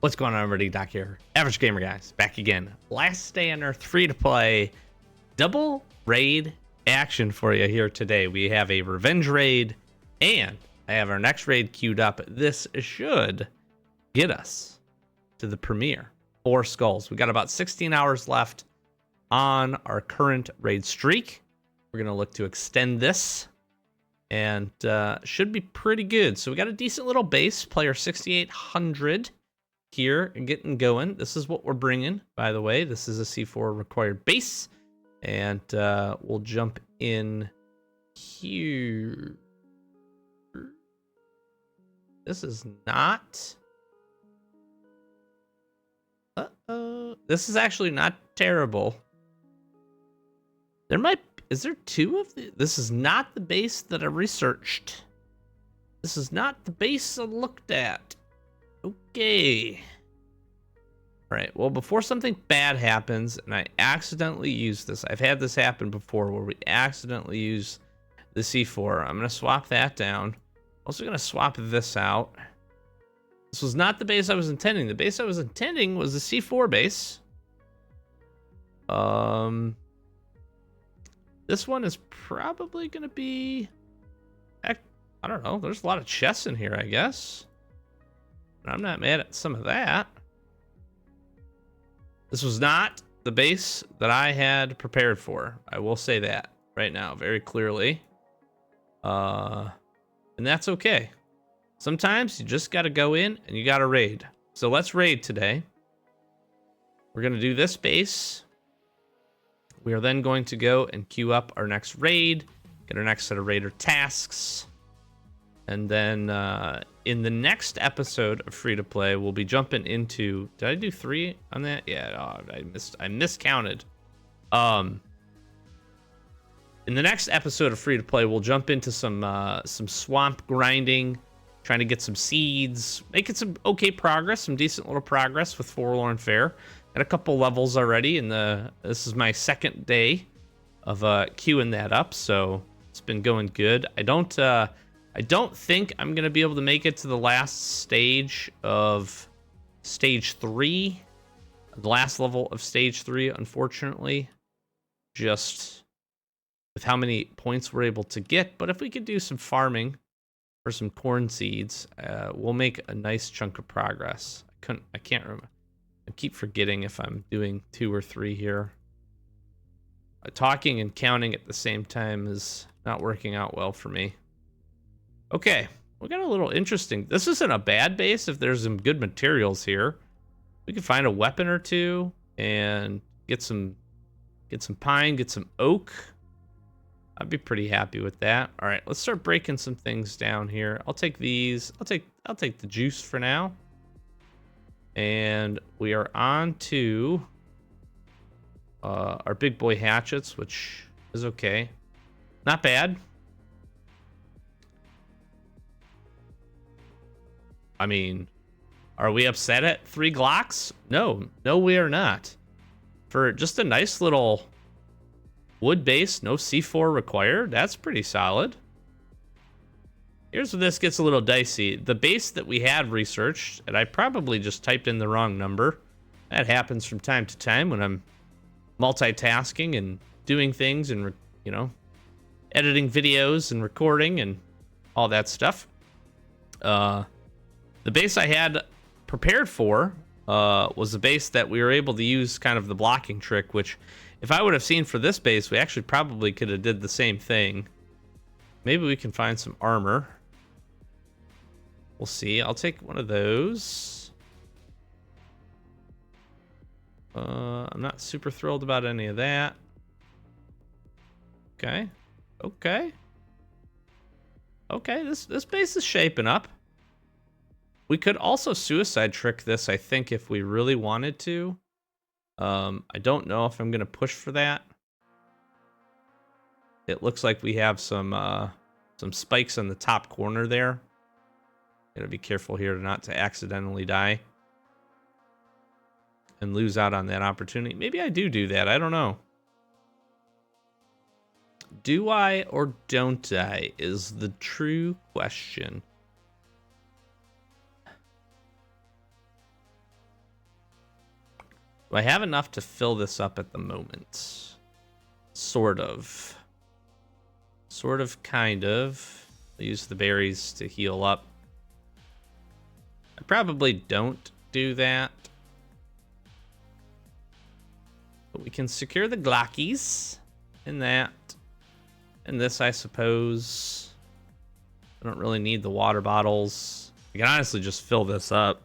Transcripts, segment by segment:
What's going on, everybody? Doc here. Average Gamer Guys, back again. Last day on Earth, free to play. Double raid action for you here today. We have a revenge raid, and I have our next raid queued up. This should get us to the premiere. 4 skulls. We got about 16 hours left on our current raid streak. We're going to look to extend this, and should be pretty good. So we got a decent little base, player 6,800 here and getting going. This is what we're bringing, by the way. This is a C4 required base, and we'll jump in here. This is not... This is actually not terrible. There might... Is there 2 of the... This is not the base that I researched. This is not the base I looked at. Okay. All right. Well, before something bad happens and I accidentally use this, I've had this happen before where we accidentally use the C4. I'm going to swap that down. Also going to swap this out. This was not the base I was intending. The base I was intending was the C4 base. This one is probably going to be... I don't know. There's a lot of chests in here, I guess. I'm not mad at some of that. This was not the base that I had prepared for. I will say that right now very clearly. And that's okay. Sometimes you just got to go in and you got to raid. So let's raid today. We're going to do this base. We are then going to go and queue up our next raid, get our next set of raider tasks. And then in the next episode of Free to Play, we'll be jumping into... Did I do 3 on that? Yeah, oh, I miscounted. In the next episode of Free to Play, we'll jump into some swamp grinding, trying to get some seeds, making some okay progress, some decent little progress with Forlorn Fair. Got a couple levels already, and this is my second day of queuing that up, so it's been going good. I don't think I'm going to be able to make it to the last stage of Stage 3. The last level of Stage 3, unfortunately. Just with how many points we're able to get. But if we could do some farming for some corn seeds, we'll make a nice chunk of progress. I can't remember. I keep forgetting if I'm doing 2 or 3 here. Talking and counting at the same time is not working out well for me. Okay, we got a little interesting. This isn't a bad base if there's some good materials here. We could find a weapon or 2 and get some pine, get some oak. I'd be pretty happy with that. All right, let's start breaking some things down here. I'll take these. I'll take the juice for now. And we are on to our big boy hatchets, which is okay. Not bad. I mean, are we upset at 3 Glocks? No, we are not. For just a nice little wood base, no C4 required, that's pretty solid. Here's where this gets a little dicey. The base that we had researched, and I probably just typed in the wrong number. That happens from time to time when I'm multitasking and doing things and, you know, editing videos and recording and all that stuff. The base I had prepared for was the base that we were able to use kind of the blocking trick, which if I would have seen for this base, we actually probably could have did the same thing. Maybe we can find some armor. We'll see. I'll take one of those. I'm not super thrilled about any of that. Okay. Okay, this base is shaping up. We could also suicide trick this, I think, if we really wanted to. I don't know if I'm going to push for that. It looks like we have some spikes on the top corner there. Gotta be careful here not to accidentally die and lose out on that opportunity. Maybe I do that. I don't know. Do I or don't I is the true question. Do I have enough to fill this up at the moment? Sort of. Sort of, kind of. I'll use the berries to heal up. I probably don't do that. But we can secure the Glockies in that. And this, I suppose. I don't really need the water bottles. I can honestly just fill this up.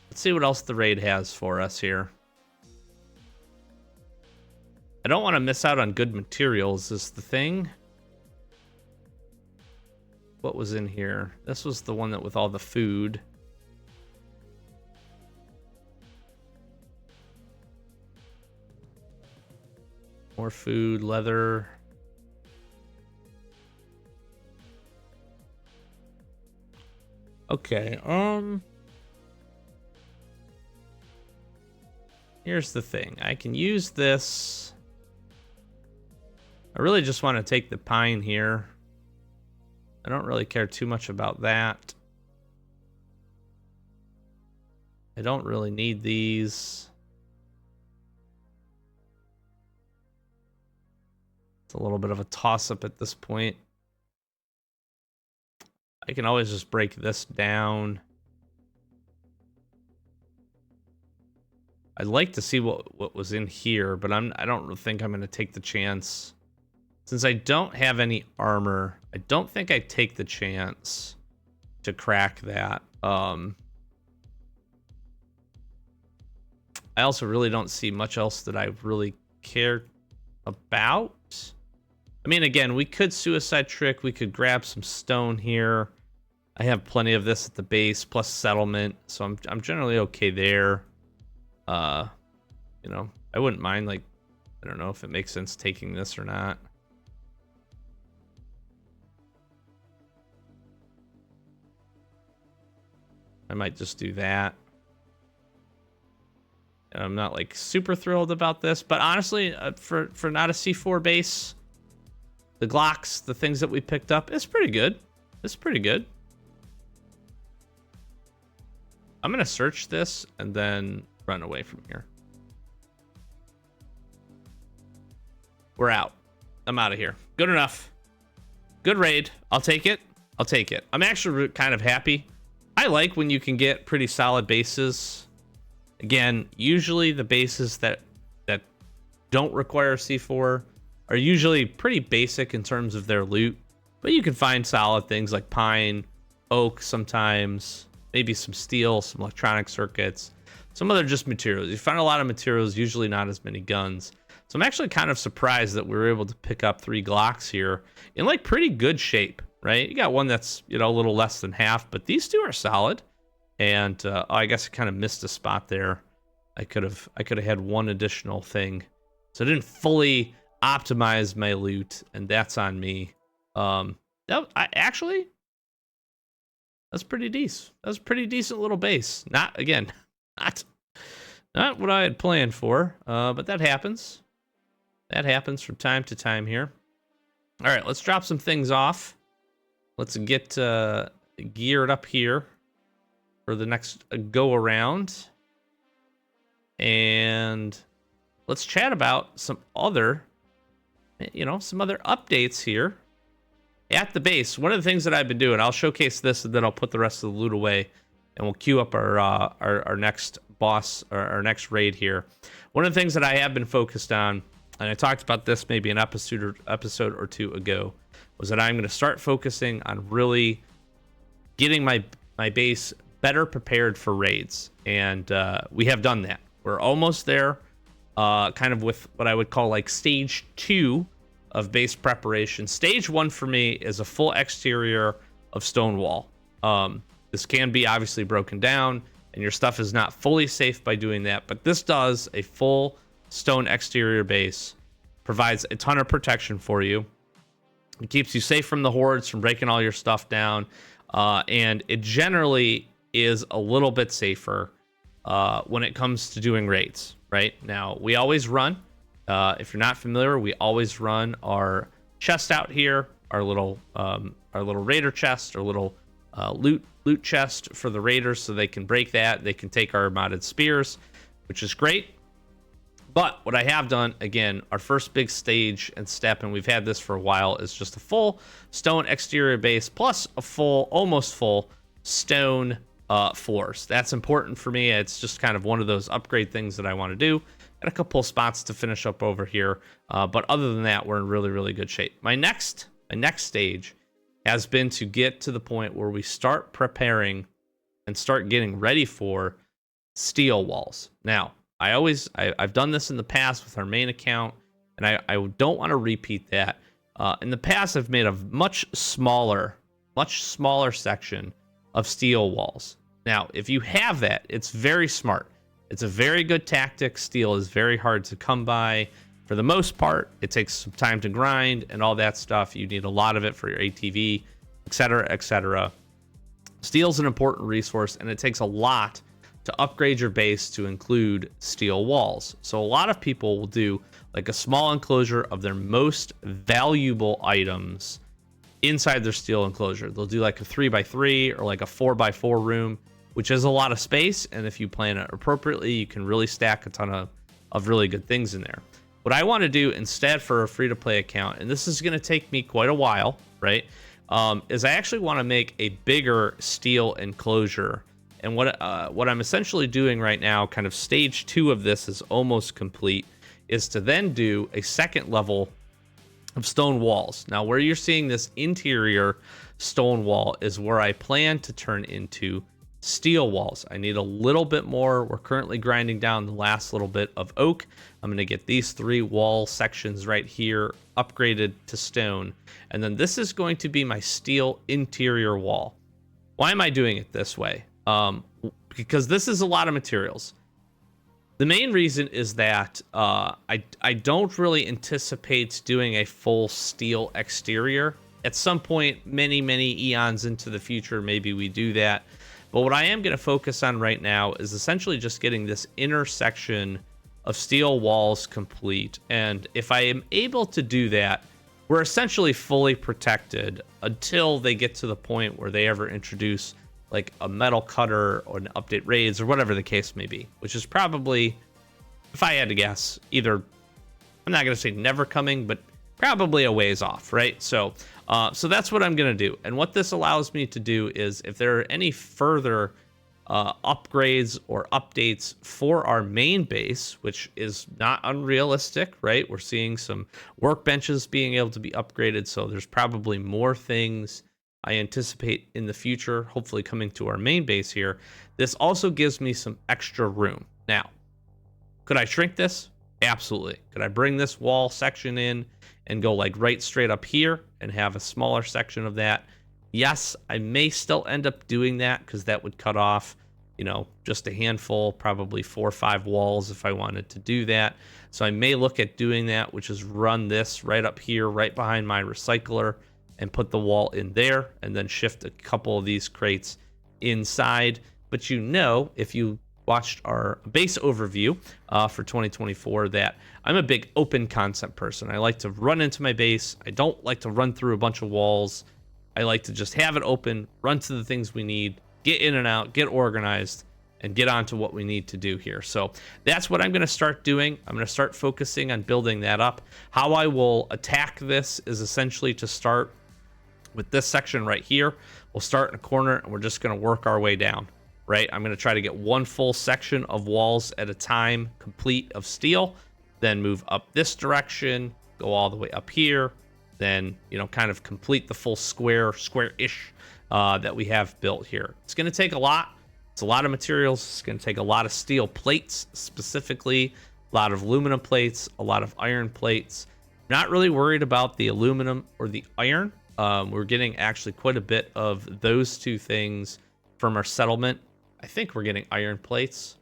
Let's see what else the raid has for us here. I don't want to miss out on good materials is the thing. What was in here? This was the one that with all the food. More food, leather. Okay, here's the thing. I can use this. I really just want to take the pine here. I don't really care too much about that. I don't really need these. It's a little bit of a toss-up at this point. I can always just break this down. I'd like to see what was in here, but I don't think I'm going to take the chance. Since I don't have any armor, I don't think I take the chance to crack that. I also really don't see much else that I really care about. I mean, again, we could suicide trick. We could grab some stone here. I have plenty of this at the base, plus settlement, so I'm generally okay there. You know, I wouldn't mind, like, I don't know if it makes sense taking this or not. I might just do that. And I'm not like super thrilled about this, but honestly, for not a C4 base, the Glocks, the things that we picked up, it's pretty good. It's pretty good. I'm gonna search this and then run away from here. We're out. I'm out of here. Good enough. Good raid. I'll take it. I'll take it. I'm actually kind of happy. I like when you can get pretty solid bases. Again, usually the bases that don't require C4 are usually pretty basic in terms of their loot, but you can find solid things like pine, oak sometimes, maybe some steel, some electronic circuits, some other just materials. You find a lot of materials, usually not as many guns. So I'm actually kind of surprised that we were able to pick up 3 Glocks here in like pretty good shape, right? You got one that's, you know, a little less than half, but these 2 are solid. And oh, I guess I kind of missed a spot there. I could have had one additional thing, so I didn't fully optimize my loot, and that's on me. Actually, that's pretty decent. That was a pretty decent little base. Not what I had planned for, but that happens. That happens from time to time here. All right, let's drop some things off. Let's get geared up here for the next go around. And let's chat about some other, some other updates here at the base. One of the things that I've been doing, I'll showcase this and then I'll put the rest of the loot away and we'll queue up our next boss, or our next raid here. One of the things that I have been focused on, and I talked about this maybe an episode or 2 ago, was that I'm going to start focusing on really getting my base better prepared for raids. And we have done that. We're almost there, kind of with what I would call like stage 2 of base preparation. Stage 1 for me is a full exterior of stone wall. This can be obviously broken down, and your stuff is not fully safe by doing that, but this does a full stone exterior base, provides a ton of protection for you. It keeps you safe from the hordes, from breaking all your stuff down, and it generally is a little bit safer when it comes to doing raids. Right now, we always run If you're not familiar, we always run our chest out here, our little raider chest, our little loot chest for the raiders, so they can break that. They can take our modded spears, which is great. But what I have done, again, our first big stage and step, and we've had this for a while, is just a full stone exterior base plus a full, almost full stone floors. That's important for me. It's just kind of one of those upgrade things that I want to do. Got a couple of spots to finish up over here, but other than that, we're in really, really good shape. My next stage has been to get to the point where we start preparing and start getting ready for steel walls. Now, I've done this in the past with our main account, and I don't want to repeat that. In the past, I've made a much smaller section of steel walls. Now, if you have that, it's very smart. It's a very good tactic. Steel is very hard to come by. For the most part, it takes some time to grind and all that stuff. You need a lot of it for your ATV, etc., etc. Steel's an important resource, and it takes a lot to upgrade your base to include steel walls. So a lot of people will do like a small enclosure of their most valuable items inside their steel enclosure. They'll do like a 3x3 or like a 4x4 room, which is a lot of space. And if you plan it appropriately, you can really stack a ton of really good things in there. What I want to do instead for a free-to-play account, and this is going to take me quite a while, right, is I actually want to make a bigger steel enclosure. And what I'm essentially doing right now, kind of stage 2 of this is almost complete, is to then do a second level of stone walls. Now, where you're seeing this interior stone wall is where I plan to turn into steel walls. I need a little bit more. We're currently grinding down the last little bit of oak. I'm going to get these 3 wall sections right here upgraded to stone. And then this is going to be my steel interior wall. Why am I doing it this way? Because this is a lot of materials. The main reason is that I don't really anticipate doing a full steel exterior. At some point, many eons into the future, maybe we do that. But what I am going to focus on right now is essentially just getting this inner section of steel walls complete. And if I am able to do that, we're essentially fully protected until they get to the point where they ever introduce like a metal cutter or an update raids or whatever the case may be, which is probably, if I had to guess, either, I'm not going to say never coming, but probably a ways off, right? So that's what I'm going to do. And what this allows me to do is if there are any further upgrades or updates for our main base, which is not unrealistic, right? We're seeing some workbenches being able to be upgraded. So there's probably more things I anticipate in the future, hopefully coming to our main base here. This also gives me some extra room. Now, could I shrink this? Absolutely. Could I bring this wall section in and go like right straight up here and have a smaller section of that? Yes, I may still end up doing that because that would cut off, just a handful, probably 4 or 5 walls if I wanted to do that. So I may look at doing that, which is run this right up here, right behind my recycler, and put the wall in there and then shift a couple of these crates inside. But if you watched our base overview for 2024, that I'm a big open concept person. I like to run into my base. I don't like to run through a bunch of walls. I like to just have it open, run to the things we need, get in and out, get organized, and get on to what we need to do here. So that's what I'm going to start doing. I'm going to start focusing on building that up. How I will attack this is essentially to start with this section right here. We'll start in a corner and we're just going to work our way down, right? I'm going to try to get one full section of walls at a time, complete of steel, then move up this direction, go all the way up here, then, kind of complete the full square-ish that we have built here. It's going to take a lot. It's a lot of materials. It's going to take a lot of steel plates, specifically, a lot of aluminum plates, a lot of iron plates. Not really worried about the aluminum or the iron. We're getting actually quite a bit of those two things from our settlement. I think we're getting iron plates.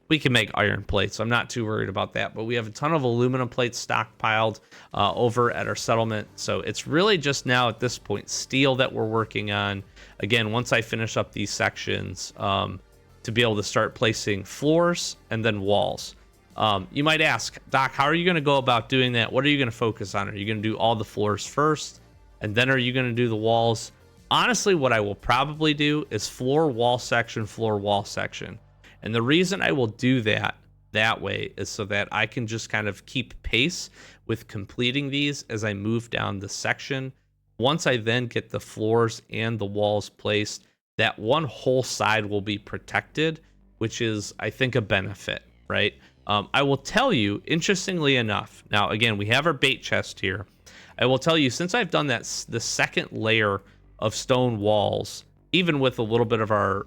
We can make iron plates. I'm not too worried about that, but we have a ton of aluminum plates stockpiled over at our settlement. So it's really just now at this point steel that we're working on. Again, once I finish up these sections, to be able to start placing floors and then walls. You might ask, Doc, how are you going to go about doing that? What are you going to focus on? Are you going to do all the floors first, and then are you going to do the walls? Honestly, what I will probably do is floor, wall section. And the reason I will do that way is so that I can just kind of keep pace with completing these as I move down the section. Once I then get the floors and the walls placed, that one whole side will be protected, which is, I think, a benefit, right? I will tell you, interestingly enough, now again, we have our bait chest here. I will tell you, since I've done the second layer of stone walls, even with a little bit of our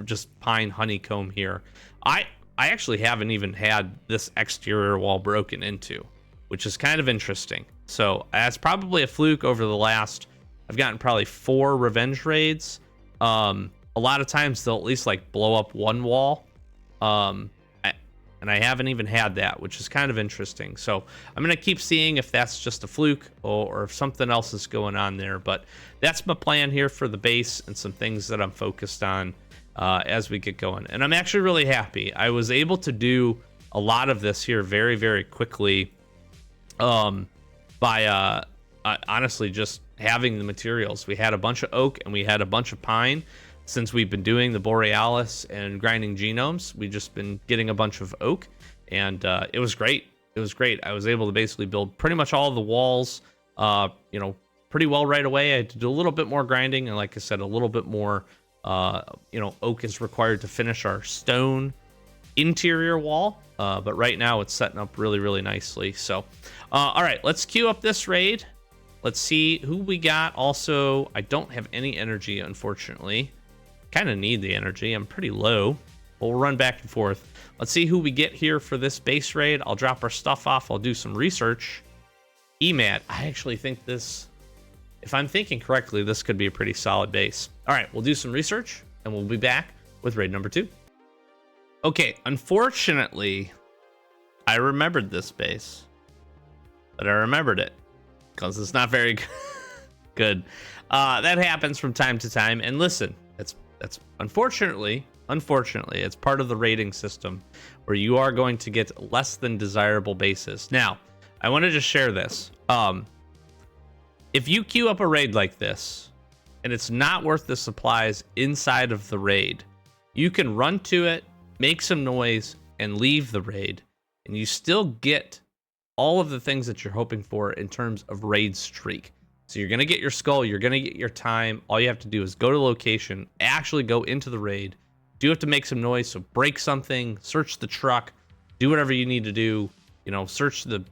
just pine honeycomb here, I actually haven't even had this exterior wall broken into, which is kind of interesting. So that's probably a fluke over the last, I've gotten probably 4 revenge raids. A lot of times they'll at least like blow up one wall. And I haven't even had that, which is kind of interesting. So I'm going to keep seeing if that's just a fluke or if something else is going on there. But that's my plan here for the base and some things that I'm focused on as we get going. And I'm actually really happy. I was able to do a lot of this here very, very quickly by honestly just having the materials. We had a bunch of oak and we had a bunch of pine. Since we've been doing the Borealis and grinding genomes, we've just been getting a bunch of oak, and it was great. It was great. I was able to basically build pretty much all of the walls, pretty well right away. I had to do a little bit more grinding, and like I said, a little bit more, oak is required to finish our stone interior wall. But right now it's setting up really, really nicely. So, all right, let's queue up this raid. Let's see who we got. Also, I don't have any energy, unfortunately. Kind of need the energy. I'm pretty low. We'll run back and forth. Let's see who we get here for this base raid. I'll drop our stuff off. I'll do some research. Emad. I actually think this, if I'm thinking correctly, this could be a pretty solid base. All right, we'll do some research, and we'll be back with raid number 2. Okay, unfortunately, I remembered this base. But I remembered it because it's not very good. That happens from time to time. And listen, that's unfortunately, it's part of the rating system where you are going to get less than desirable bases. Now, I want to just share this. If you queue up a raid like this and it's not worth the supplies inside of the raid, you can run to it, make some noise, and leave the raid, and you still get all of the things that you're hoping for in terms of raid streak. So you're going to get your skull, you're going to get your time. All you have to do is go to location, actually go into the raid. Do have to make some noise, so break something, search the truck, do whatever you need to do. You know, search the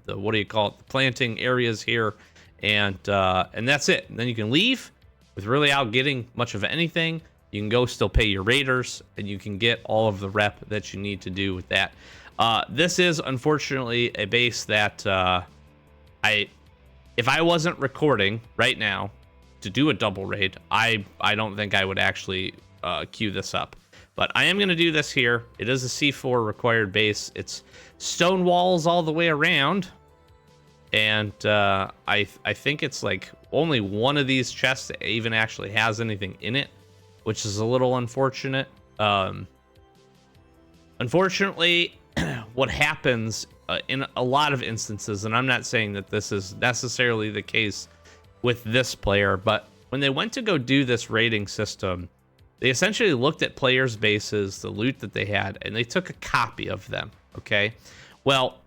what do you call it? The planting areas here, and that's it. And then you can leave without getting much of anything. You can go still pay your raiders, and you can get all of the rep that you need to do with that. This is unfortunately a base that if I wasn't recording right now to do a double raid, I don't think I would actually queue this up. But I am going to do this here. It is a C4 required base. It's stone walls all the way around. And I think it's like only one of these chests that even actually has anything in it, which is a little unfortunate. Unfortunately, what happens in a lot of instances, and I'm not saying that this is necessarily the case with this player, but when they went to go do this rating system, they essentially looked at players' bases, the loot that they had, and they took a copy of them, okay? Well,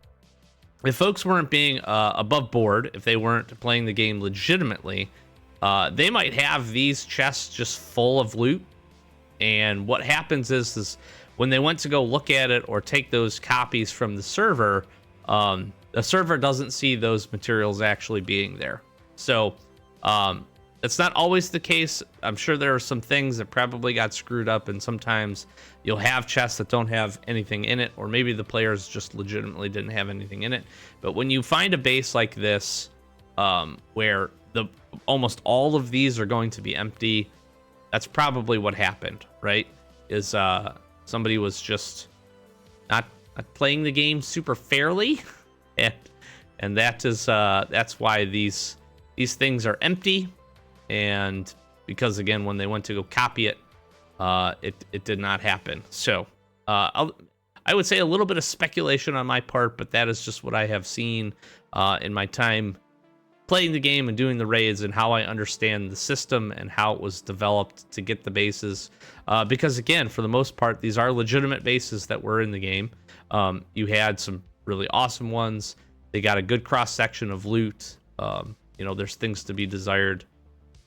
if folks weren't being above board, if they weren't playing the game legitimately, they might have these chests just full of loot, and what happens is when they went to go look at it or take those copies from the server doesn't see those materials actually being there. So that's not always the case. I'm sure there are some things that probably got screwed up, and sometimes you'll have chests that don't have anything in it, or maybe the players just legitimately didn't have anything in it. But when you find a base like this, where almost all of these are going to be empty, that's probably what happened, right? Is somebody was just not playing the game super fairly, and that's why these things are empty. And because again, when they went to go copy it, it did not happen. So I'll I would say a little bit of speculation on my part, but that is just what I have seen in my time playing the game and doing the raids, and how I understand the system and how it was developed to get the bases. Because again, for the most part, these are legitimate bases that were in the game. You had some really awesome ones. They got a good cross section of loot. There's things to be desired,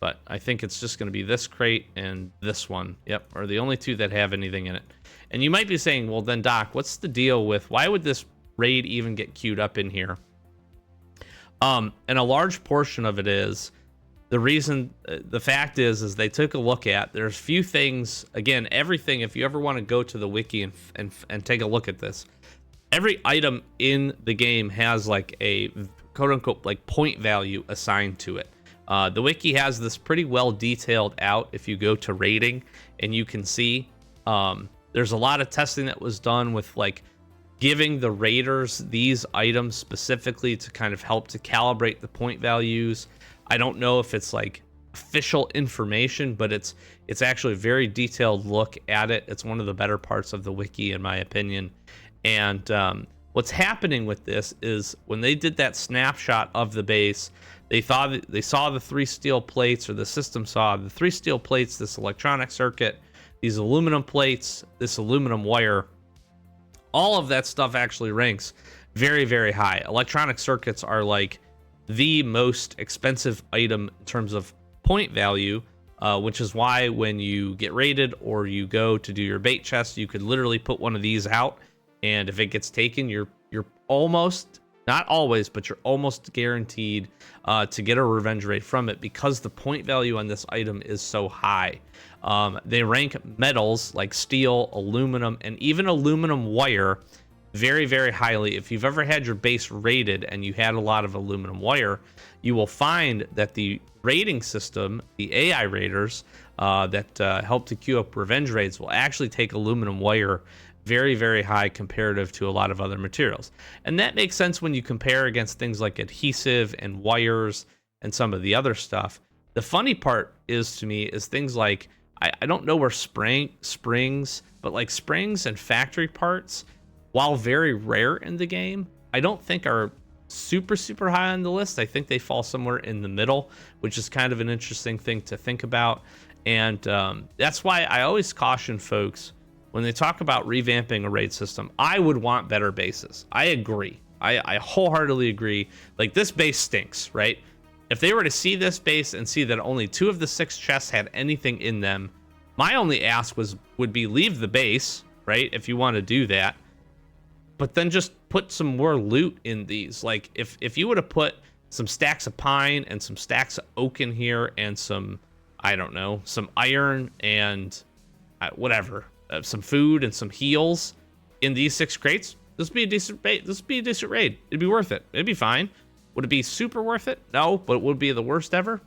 but I think it's just going to be this crate and this one. Yep, are the only two that have anything in it. And you might be saying, well then Doc, what's the deal with, why would this raid even get queued up in here? And a large portion of it is the reason. The fact is they took a look at, there's few things, again, everything, if you ever want to go to the wiki and take a look at this, every item in the game has like a quote unquote like point value assigned to it. The wiki has this pretty well detailed out. If you go to rating, and you can see there's a lot of testing that was done with like giving the raiders these items specifically to kind of help to calibrate the point values. I don't know if it's like official information, but it's actually a very detailed look at it. It's one of the better parts of the wiki, in my opinion. And what's happening with this is when they did that snapshot of the base, they saw the 3 steel plates, or the system saw the 3 steel plates, this electronic circuit, these aluminum plates, this aluminum wire. All of that stuff actually ranks very, very high. Electronic circuits are like the most expensive item in terms of point value, which is why when you get raided or you go to do your bait chest, you could literally put one of these out, and if it gets taken, you're almost, not always, but you're almost guaranteed to get a revenge raid from it, because the point value on this item is so high. They rank metals like steel, aluminum, and even aluminum wire very, very highly. If you've ever had your base raided and you had a lot of aluminum wire, you will find that the rating system, the AI raiders that help to queue up revenge raids, will actually take aluminum wire very, very high comparative to a lot of other materials. And that makes sense when you compare against things like adhesive and wires and some of the other stuff. The funny part is, to me, is things like, I don't know where springs, but like springs and factory parts, while very rare in the game, I don't think are super, super high on the list. I think they fall somewhere in the middle, which is kind of an interesting thing to think about. And that's why I always caution folks when they talk about revamping a raid system. I would want better bases. I agree. I wholeheartedly agree. Like, this base stinks, right? If they were to see this base and see that only 2 of the 6 chests had anything in them, my only ask would be leave the base, right? If you want to do that, but then just put some more loot in these. Like, if you would have put some stacks of pine and some stacks of oak in here, and some, I don't know, some iron and whatever, some food and some heals in these 6 crates, this would be a decent bait. This would be a decent raid. It'd be worth it. It'd be fine. Would it be super worth it? No, but it would be the worst ever?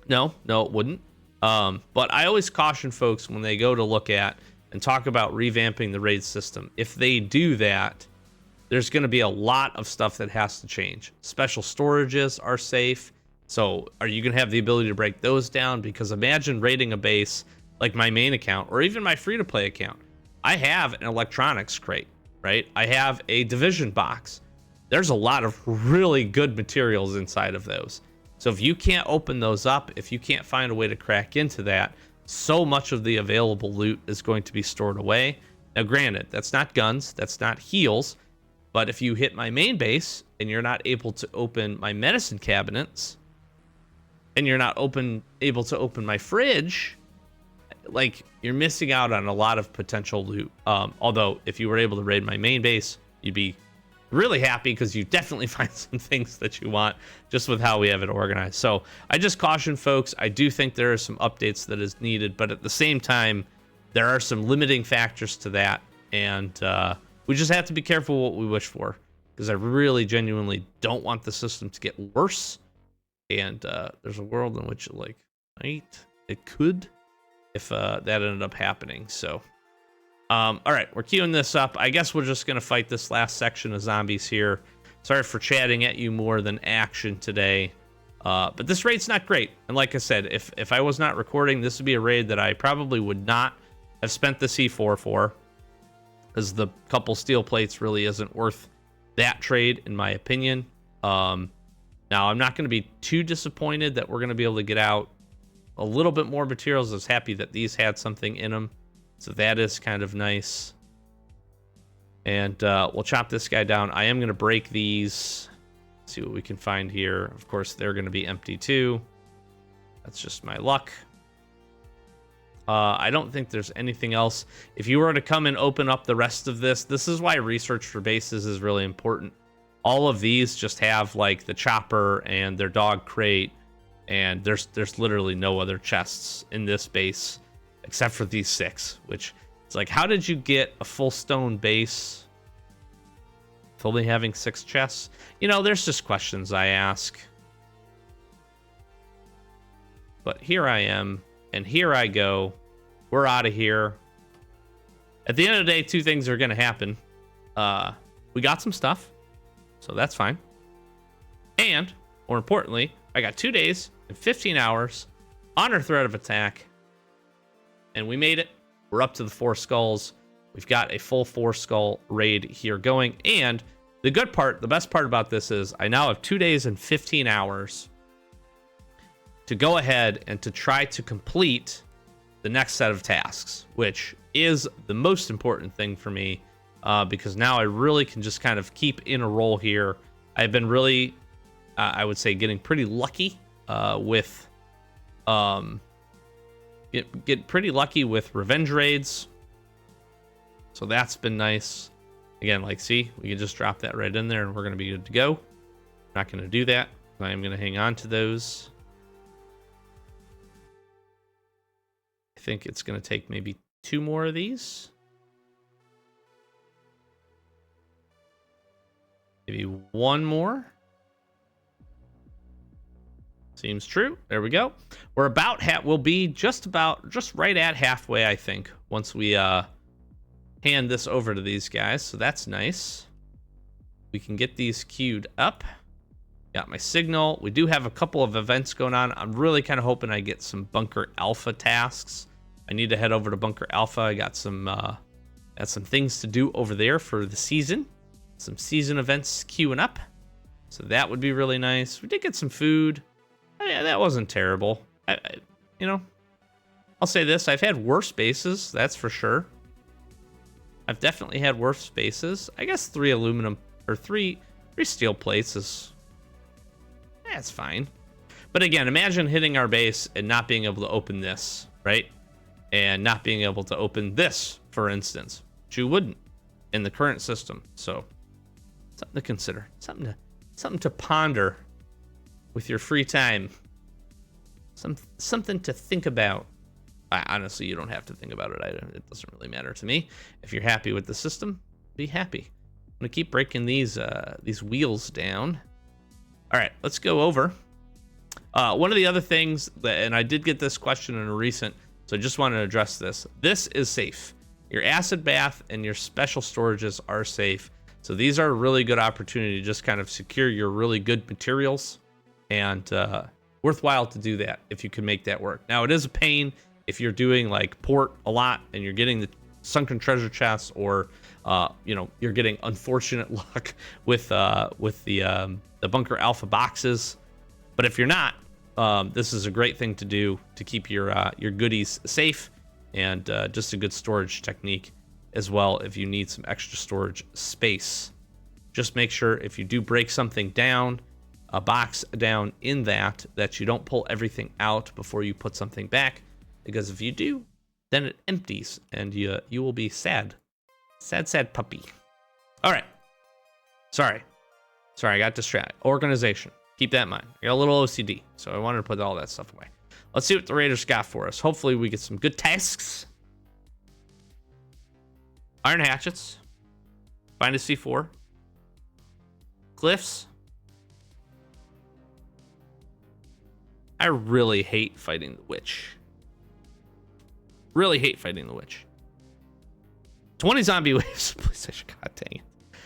No, it wouldn't. But I always caution folks when they go to look at and talk about revamping the raid system. If they do that, there's going to be a lot of stuff that has to change. Special storages are safe. So are you going to have the ability to break those down? Because imagine raiding a base like my main account, or even my free-to-play account. I have an electronics crate, right? I have a division box. There's a lot of really good materials inside of those. So if you can't open those up, if you can't find a way to crack into that, so much of the available loot is going to be stored away. Now, granted, that's not guns, that's not heals, but if you hit my main base and you're not able to open my medicine cabinets, and you're not able to open my fridge, like, you're missing out on a lot of potential loot. Although, if you were able to raid my main base, you'd be really happy, because you definitely find some things that you want just with how we have it organized. So I just caution folks. I do think there are some updates that is needed, but at the same time, there are some limiting factors to that, and we just have to be careful what we wish for, because I really genuinely don't want the system to get worse. And there's a world in which it could, if that ended up happening. So all right, we're queuing this up. I guess we're just gonna fight this last section of zombies here. Sorry for chatting at you more than action today, but this raid's not great. And like I said, if I was not recording, this would be a raid that I probably would not have spent the C4 for. as the couple steel plates really isn't worth that trade, in my opinion. Now, I'm not going to be too disappointed that we're going to be able to get out a little bit more materials. I was happy that these had something in them, so that is kind of nice. And we'll chop this guy down. I am going to break these. See what we can find here. Of course, they're going to be empty too. That's just my luck. I don't think there's anything else. If you were to come and open up the rest of this is why research for bases is really important. All of these just have like the chopper and their dog crate, and there's literally no other chests in this base except for these 6, which it's like, how did you get a full stone base with only having 6 chests? You know, there's just questions I ask. But here I am, and here I go. We're out of here. At the end of the day, 2 things are going to happen. We got some stuff, so that's fine. And, more importantly, I got 2 days and 15 hours under threat of attack. And we made it. We're up to the 4 skulls. We've got a full 4 skull raid here going. And the good part, the best part about this is I now have 2 days and 15 hours to go ahead and to try to complete the next set of tasks, which is the most important thing for me, because now I really can just kind of keep in a roll here. I've been really, I would say, getting pretty lucky with get pretty lucky with revenge raids, so that's been nice. Again, like, see, we can just drop that right in there and we're going to be good to go. Not going to do that. I am going to hang on to those. I think it's going to take maybe 2 more of these. Maybe 1 more. Seems true. There we go. We're about we'll be just right at halfway, I think, once we hand this over to these guys. So that's nice. We can get these queued up. Got my signal. We do have a couple of events going on. I'm really kind of hoping I get some Bunker Alpha tasks. I need to head over to Bunker Alpha. I got some things to do over there for the season. Some season events queuing up. So that would be really nice. We did get some food. Yeah, that wasn't terrible. You know, I'll say this. I've had worse bases, that's for sure. I've definitely had worse bases. I guess 3 aluminum or 3 steel plates is, that's fine. But again, imagine hitting our base and not being able to open this, right? And not being able to open this, for instance, which you wouldn't in the current system. So something to consider, something to ponder with your free time. Something to think about. Honestly, you don't have to think about it. It doesn't really matter to me. If you're happy with the system, be happy. I'm gonna keep breaking these wheels down. All right, let's go over. One of the other things and I did get this question in a recent, so I just wanted to address this. This is safe. Your acid bath and your special storages are safe. So these are a really good opportunity to just kind of secure your really good materials, and worthwhile to do that if you can make that work. Now, it is a pain if you're doing like port a lot and you're getting the sunken treasure chests, or you're getting unfortunate luck with the Bunker Alpha boxes. But if you're not, this is a great thing to do to keep your goodies safe, and just a good storage technique as well if you need some extra storage space. Just make sure if you do break something down, a box down in that you don't pull everything out before you put something back, because if you do, then it empties and you will be sad puppy. All right, sorry, I got distracted. Organization, keep that in mind. I got a little OCD, so I wanted to put all that stuff away. Let's see what the Raiders got for us. Hopefully we get some good tasks. Iron hatchets, find a C4, glyphs. I really hate fighting the witch. Really hate fighting the witch. 20 zombie waves. Please, God dang it.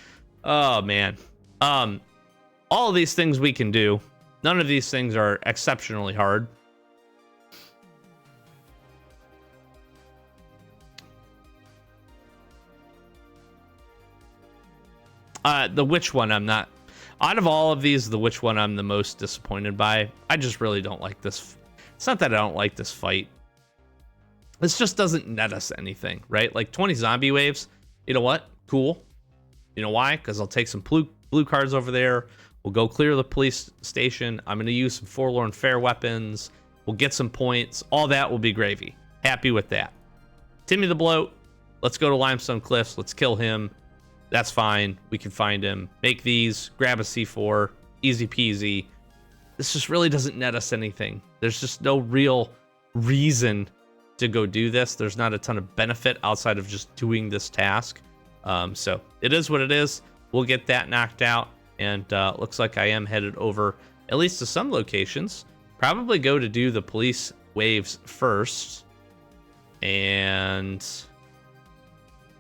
Oh man. All of these things we can do. None of these things are exceptionally hard. The which one I'm not. Out of all of these, the which one I'm the most disappointed by. I just really don't like this. It's not that I don't like this fight. This just doesn't net us anything, right? Like 20 zombie waves. You know what? Cool. You know why? Because I'll take some blue cards over there. We'll go clear the police station. I'm going to use some forlorn fair weapons. We'll get some points. All that will be gravy. Happy with that. Timmy the Bloat. Let's go to Limestone Cliffs. Let's kill him. That's fine. We can find him. Make these. Grab a C4. Easy peasy. This just really doesn't net us anything. There's just no real reason to go do this. There's not a ton of benefit outside of just doing this task. So it is what it is. We'll get that knocked out. And looks like I am headed over at least to some locations. Probably go to do the police waves first. And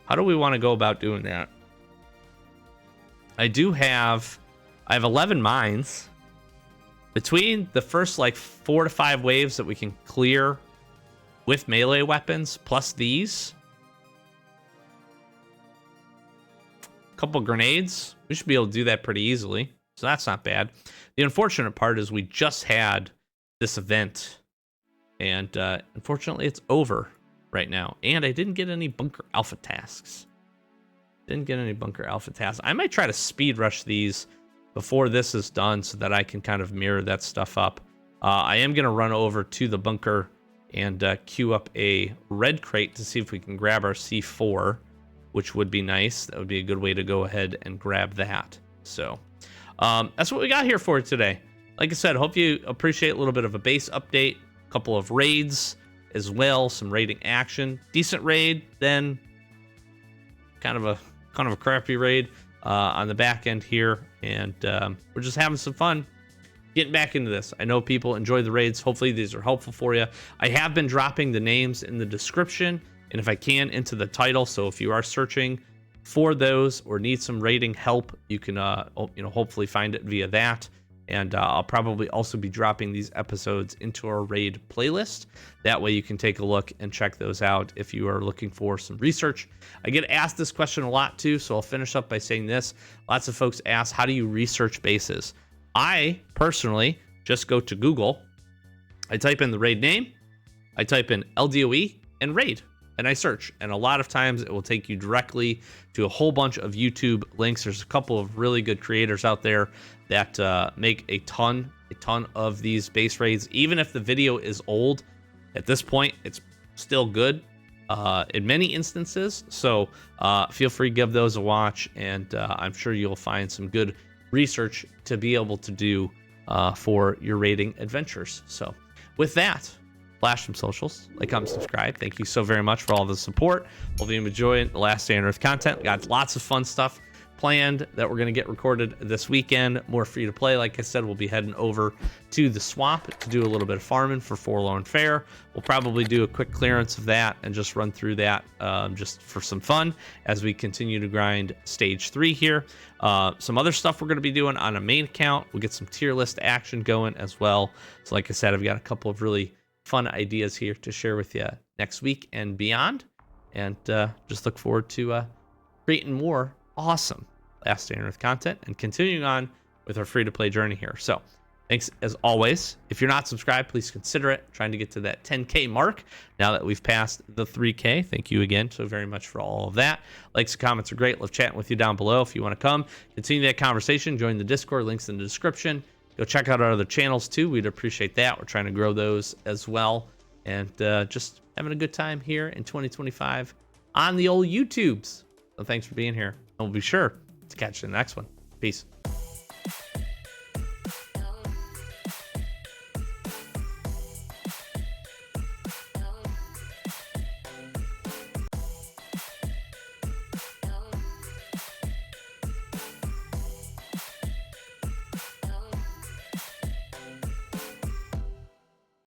how do we want to go about doing that? I have 11 mines. Between the first like 4 to 5 waves that we can clear with melee weapons, plus these, a couple grenades, we should be able to do that pretty easily. So that's not bad. The unfortunate part is we just had this event, and unfortunately it's over right now. And I didn't get any bunker alpha tasks. I might try to speed rush these before this is done so that I can kind of mirror that stuff up. I am going to run over to the bunker and queue up a red crate to see if we can grab our C4, which would be nice. That would be a good way to go ahead and grab that. So that's what we got here for today. Like I said, hope you appreciate a little bit of a base update, a couple of raids as well, some raiding action. Decent raid, then kind of a crappy raid on the back end here, and we're just having some fun getting back into this. I know people enjoy the raids. Hopefully these are helpful for you. I have been dropping the names in the description, and if I can, into the title. So if you are searching for those or need some raiding help, you can hopefully find it via that. And I'll probably also be dropping these episodes into our raid playlist. That way you can take a look and check those out if you are looking for some research. I get asked this question a lot too, so I'll finish up by saying this. Lots of folks ask, how do you research bases? I personally just go to Google. I type in the raid name. I type in LDOE and raid, and I search. And a lot of times it will take you directly to a whole bunch of YouTube links. There's a couple of really good creators out there that make a ton of these base raids. Even if the video is old, at this point, it's still good in many instances. So feel free to give those a watch, and I'm sure you'll find some good research to be able to do for your raiding adventures. So with that, flash some socials, like, comment, subscribe. Thank you so very much for all the support. Hope you enjoy the Last Day on Earth content. We got lots of fun stuff planned that we're going to get recorded this weekend. More free to play. Like I said, we'll be heading over to the swamp to do a little bit of farming for Forlorn Fair. We'll probably do a quick clearance of that and just run through that just for some fun as we continue to grind stage 3 here. Some other stuff we're going to be doing on a main account. We'll get some tier list action going as well. So like I said, I've got a couple of really fun ideas here to share with you next week and beyond. And just look forward to creating more awesome Last Day on Earth content and continuing on with our free-to-play journey here. So thanks as always. If you're not subscribed, please consider it. Trying to get to that 10K mark now that we've passed the 3K. Thank you again so very much for all of that. Likes and comments are great. Love chatting with you down below. If you want to come continue that conversation, join the Discord. Links in the description. Go check out our other channels too. We'd appreciate that. We're trying to grow those as well. And just having a good time here in 2025 on the old YouTubes. So thanks for being here. And we'll be sure to catch you in the next one. Peace.